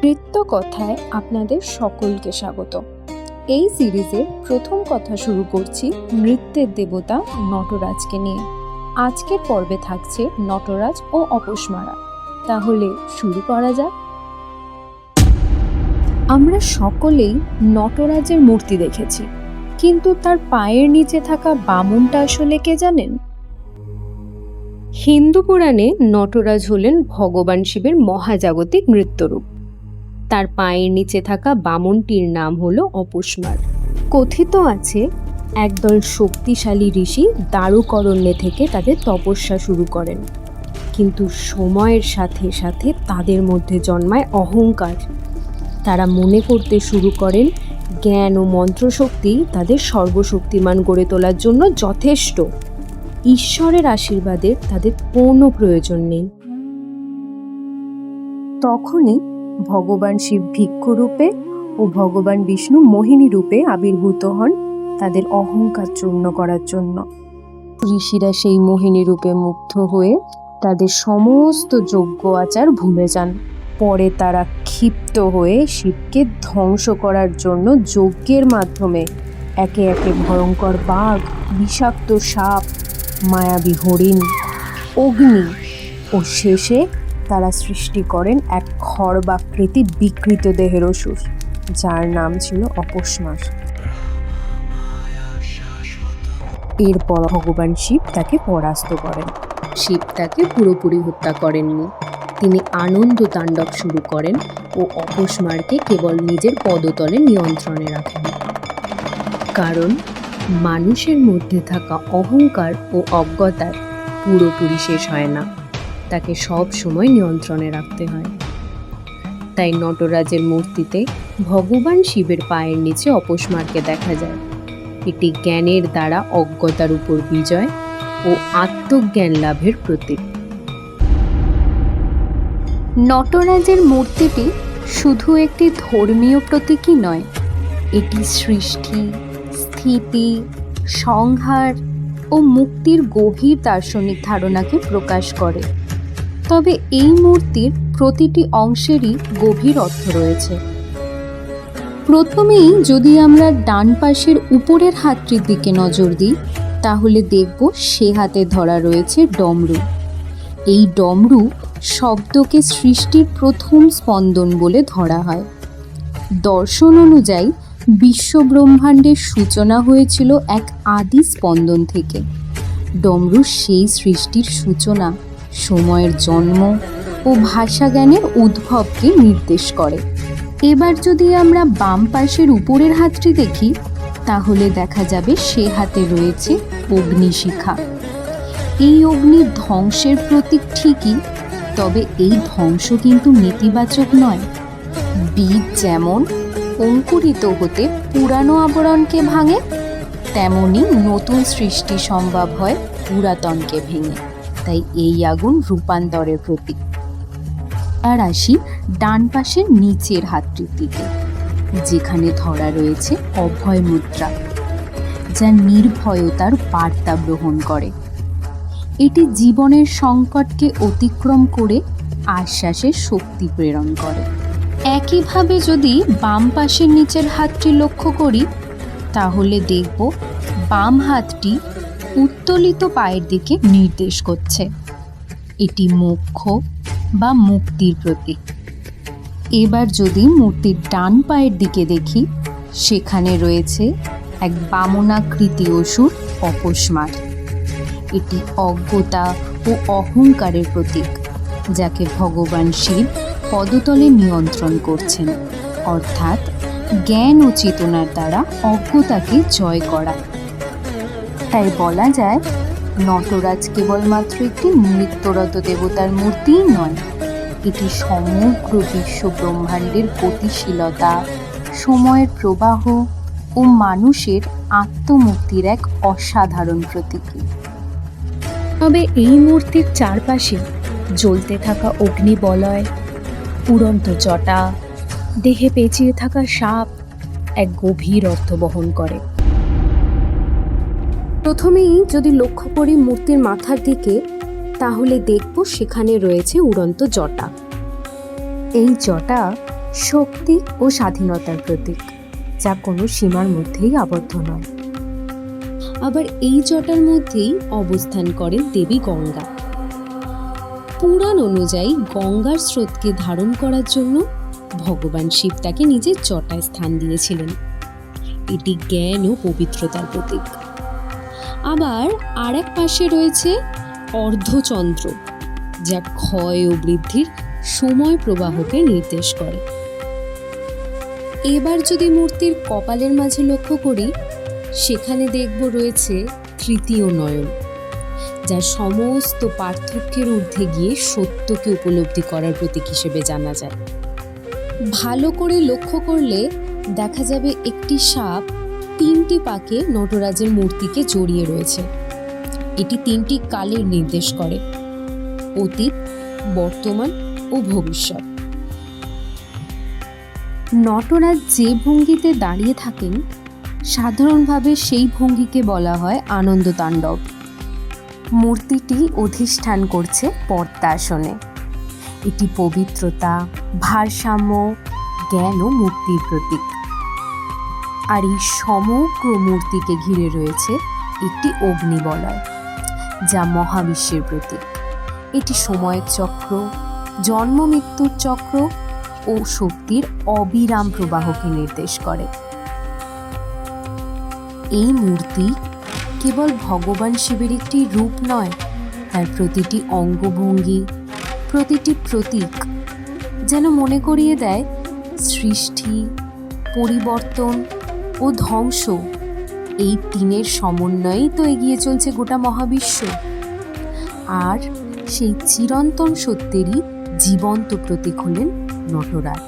নৃত্য কথায় আপনাদের সকলকে স্বাগত। এই সিরিজের প্রথম কথা শুরু করছি নৃত্যের দেবতা নটরাজকে নিয়ে। আজকের পর্বে থাকছে নটরাজ ও অপসমারা। তাহলে শুরু করা যাক। আমরা সকলেই নটরাজের মূর্তি দেখেছি, কিন্তু তার পায়ের নিচে থাকা বামনটা আসলে কে জানেন? হিন্দু পুরাণে নটরাজ হলেন ভগবান শিবের মহাজাগতিক নৃত্যরূপ। তার পায়ের নিচে থাকা বামনটির নাম হলো অপসমার। কথিত আছে একদল শক্তিশালী ঋষি দারুকরণ্যে থেকে তাদের তপস্যা শুরু করেন, কিন্তু সময়ের সাথে সাথে তাদের মধ্যে জন্মায় অহংকার। তারা মনে করতে শুরু করেন জ্ঞান ও মন্ত্রশক্তি তাদের সর্বশক্তিমান গড়ে তোলার জন্য যথেষ্ট। ঈশ্বরের আশীর্বাদের তাদের কোনো প্রয়োজন নেই। তখনই ভগবান শিব ভিক্ষু রূপে ও ভগবান বিষ্ণু মোহিনী রূপে আবির্ভূত হন তাদের অহংকার চূর্ণ করার জন্য। ঋষিরা সেই মোহিনী রূপে মুগ্ধ হয়ে তাদের সমস্ত যজ্ঞ আচার ভুলে যান। পরে তারা ক্ষিপ্ত হয়ে শিবকে ধ্বংস করার জন্য যজ্ঞের মাধ্যমে একে একে ভয়ঙ্কর বাঘ, বিষাক্ত সাপ, মায়াবী হরিণ, অগ্নি ও শেষে তারা সৃষ্টি করেন এক খড়বাকৃতি বিকৃত দেহের অসুর, যার নাম ছিল অপসমার। এরপর ভগবান শিব তাকে পরাস্ত করেন। শিব তাকে পুরোপুরি হত্যা করেননি। তিনি আনন্দ তাণ্ডব শুরু করেন ও অপসমারকে কেবল নিজের পদতলে নিয়ন্ত্রণে রাখেন। কারণ মানুষের মধ্যে থাকা অহংকার ও অজ্ঞতার পুরোপুরি শেষ হয় না, তাকে সব সময় নিয়ন্ত্রণে রাখতে হয়। তাই নটরাজের মূর্তিতে ভগবান শিবের পায়ের নিচে অপসমারকে দেখা যায়। এটি জ্ঞানের দ্বারা অজ্ঞতার উপর বিজয় ও আত্মজ্ঞান লাভের প্রতীক। নটরাজের মূর্তিটি শুধু একটি ধর্মীয় প্রতীকই নয়, এটি সৃষ্টি, স্থিতি, সংহার ও মুক্তির গভীর দার্শনিক ধারণাকে প্রকাশ করে। তবে এই মূর্তির প্রতিটি অংশেরই গভীর অর্থ রয়েছে। প্রথমেই যদি আমরা ডান পাশের উপরের হাতটির দিকে নজর দিই, তাহলে দেখব সে হাতে ধরা রয়েছে ডমরু। এই ডমরু শব্দকে সৃষ্টির প্রথম স্পন্দন বলে ধরা হয়। দর্শন অনুযায়ী বিশ্বব্রহ্মাণ্ডের সূচনা হয়েছিল এক আদি স্পন্দন থেকে। ডমরু সেই সৃষ্টির সূচনা, সময়ের জন্ম ও ভাষাজ্ঞানের উদ্ভবকে নির্দেশ করে। এবার যদি আমরা বাম পাশের উপরের হাতটি দেখি, তাহলে দেখা যাবে সে হাতে রয়েছে অগ্নিশিখা। এই অগ্নির ধ্বংসের প্রতীক ঠিকই, তবে এই ধ্বংস কিন্তু নেতিবাচক নয়। বীজ যেমন অঙ্কুরিত হতে পুরানো আবরণকে ভাঙে, তেমনি নতুন সৃষ্টি সম্ভব হয় পুরাতনকে ভেঙে। তাই এই আগুন রূপান্তরের প্রতীক। আর আসি ডান পাশের নিচের হাতটির দিকে, যেখানে ধরা রয়েছে অভয় মুদ্রা, যা নির্ভয়তার বার্তা গ্রহণ করে। এটি জীবনের সংকটকে অতিক্রম করে আশ্বাসের শক্তি প্রেরণ করে। একইভাবে যদি বাম পাশের নিচের হাতটি লক্ষ্য করি, তাহলে দেখব বাম হাতটি উত্তোলিত পায়ের দিকে নির্দেশ করছে। এটি মোক্ষ বা মুক্তির প্রতীক। এবার যদি মূর্তির ডান পায়ের দিকে দেখি, সেখানে রয়েছে এক বামনাকৃতি অসুর অপসমার। এটি অজ্ঞতা ও অহংকারের প্রতীক, যাকে ভগবান শিব পদতলে নিয়ন্ত্রণ করছেন, অর্থাৎ জ্ঞান ও চেতনার দ্বারা অজ্ঞতাকে জয় করা। তাই বলা যায় নটরাজ কেবলমাত্র একটি নৃত্যরত দেবতার মূর্তিই নয়, এটি সমগ্র বিশ্ব ব্রহ্মাণ্ডের গতিশীলতা, সময়ের প্রবাহ ও মানুষের আত্মমুক্তির এক অসাধারণ প্রতীকী। তবে এই মূর্তির চারপাশে জ্বলতে থাকা অগ্নিবলয়, উড়ন্ত জটা, দেহে পেঁচিয়ে থাকা সাপ এক গভীর অর্থ বহন করে। প্রথমেই যদি লক্ষ্য করি মূর্তির মাথার দিকে, তাহলে দেখব সেখানে রয়েছে উড়ন্ত জটা। এই জটা শক্তি ও স্বাধীনতার প্রতীক, যা কোনো সীমার মধ্যেই আবদ্ধ নয়। আবার এই জটার মধ্যেই অবস্থান করেন দেবী গঙ্গা। পুরাণ অনুযায়ী গঙ্গার স্রোতকে ধারণ করার জন্য ভগবান শিব তাকে নিজের জটায় স্থান দিয়েছিলেন। এটি জ্ঞান ও পবিত্রতার প্রতীক। আবার আর এক পাশে রয়েছে অর্ধচন্দ্র, যা ক্ষয় ও বৃদ্ধির সময় প্রবাহকে নির্দেশ করে। এবার যদি মূর্তির কপালের মাঝে লক্ষ্য করি, সেখানে দেখব রয়েছে তৃতীয় নয়ন, যা সমস্ত পার্থক্যের ঊর্ধ্বে গিয়ে সত্যকে উপলব্ধি করার প্রতীক হিসেবে জানা যায়। ভালো করে লক্ষ্য করলে দেখা যাবে একটি সাপ 3টি পাকে নটরাজের মূর্তিকে জড়িয়ে রয়েছে। এটি 3টি কালের নির্দেশ করে: অতীত, বর্তমান ও ভবিষ্যৎ। নটরাজ যে ভঙ্গিতে দাঁড়িয়ে থাকেন, সাধারণভাবে সেই ভঙ্গিকে বলা হয় আনন্দ তাণ্ডব। মূর্তিটি অধিষ্ঠান করছে পদ্মাসনে। এটি পবিত্রতা, ভারসাম্য, জ্ঞান ও মুক্তির প্রতীক। আর এই সমগ্র মূর্তিকে ঘিরে রয়েছে একটি অগ্নিবলয়, যা মহাবিশ্বের প্রতীক। এটি সময়ের চক্র, জন্ম মৃত্যুর চক্র ও শক্তির অবিরাম প্রবাহকে নির্দেশ করে। এই মূর্তি কেবল ভগবান শিবের একটি রূপ নয়, তার প্রতিটি অঙ্গভঙ্গি, প্রতিটি প্রতীক যেন মনে করিয়ে দেয় সৃষ্টি, পরিবর্তন ও ধ্বংস, এই 3-এর সমন্বয়েই তো এগিয়ে চলছে গোটা মহাবিশ্ব। আর সেই চিরন্তন সত্যেরই জীবন্ত প্রতীক হলেন নটরাজ।